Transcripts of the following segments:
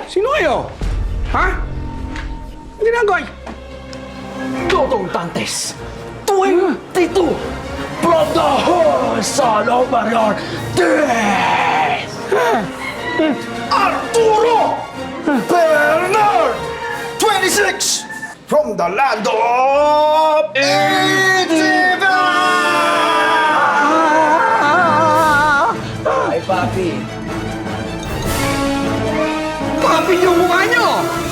Sino kayo? Ha? Ano ginagawa niyo? Dodong Dantes, 22 from the Son of Mayor Tres! Arturo Bernard, 26 from the land of Itiba! Ay, papi. Papi yung mukha niyo!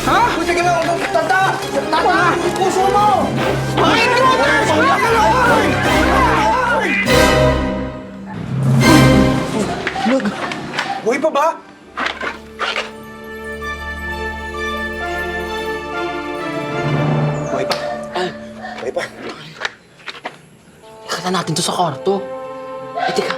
Ha? Sige lang, tata! Tata! Puso mo! Mga intruders! Mga kalaway! Buhay pa ba? Buhay pa. Buhay pa. Kaya natin to sa kwarto. Teka.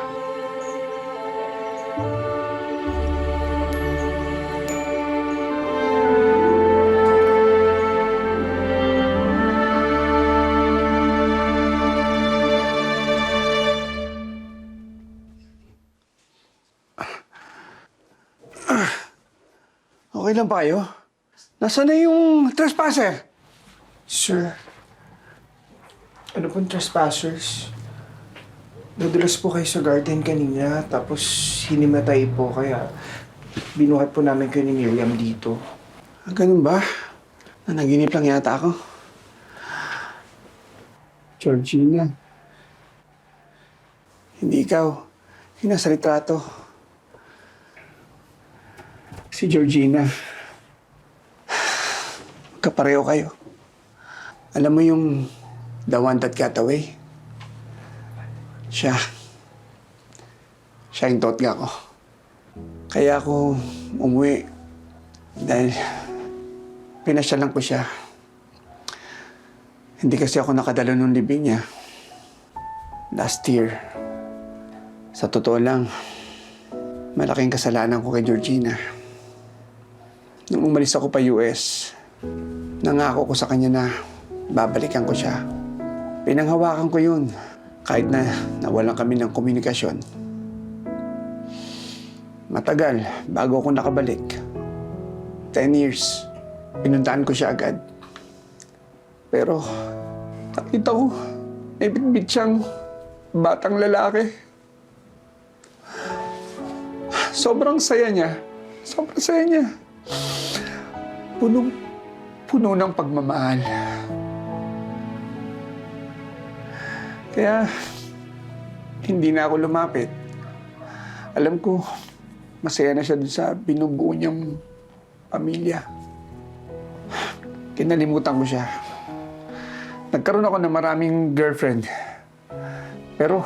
Okay lang ba kayo? Nasaan na yung trespasser? Sir, ano pong trespassers? Nadulas po kayo sa garden kanina, tapos hinimatay po, kaya binuhat po namin kayo ni Miriam dito. Ganun ba? Nanaginip lang yata ako. Georgina. Hindi ikaw. Yung nasa litrato. Si Georgina. Kapareho kayo. Alam mo yung the one that got away? Siya. Siya yung totga ko. Kaya ako umuwi dahil pinasyalan ko siya. Hindi kasi ako nakadalo nung libing niya. Last year. Sa totoo lang, malaking kasalanan ko kay Georgina. Nung umalis ako pa US, nangako ko sa kanya na babalikan ko siya. Pinanghawakan ko yun, kahit na nawalan kami ng komunikasyon. Matagal, bago ako nakabalik. 10 years, pinuntahan ko siya agad. Pero, nakita ko, may bitbit siyang batang lalaki. Sobrang saya niya. Sobrang saya niya. Puno ng pagmamahal. Kaya, hindi na ako lumapit. Alam ko, masaya na siya dun sa binubuo niyang pamilya. Kinalimutan ko siya. Nagkaroon ako ng maraming girlfriend. Pero,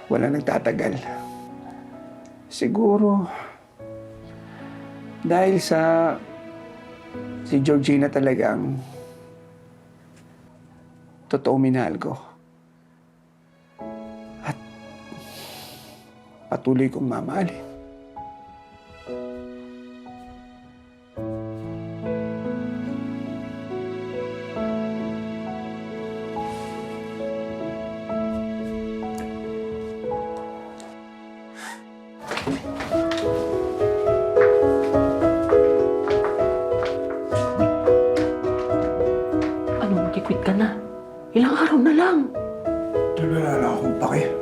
wala nagtatagal. Siguro, dahil sa si Georgina talagang totoo minahal ko. At patuloy kong mamahalin. Ano, mag-quit ka na? Ilang araw na lang. Wala na akong pake.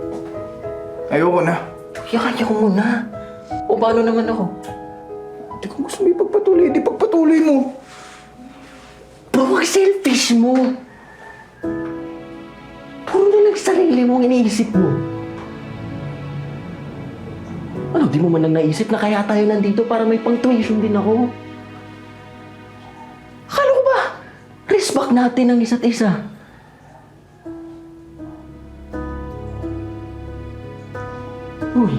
Ayoko na. Kaya ko muna. O paano naman ako? Hindi ko gusto may pagpatuloy. Hindi pagpatuloy mo. Bro, wag selfish mo. Puro na lang sarili mo ang iniisip mo. Ano, di mo man lang naisip na kaya tayo nandito para may pang-tuition din ako? Akala ko ba, respect natin ang isa't isa. Uy,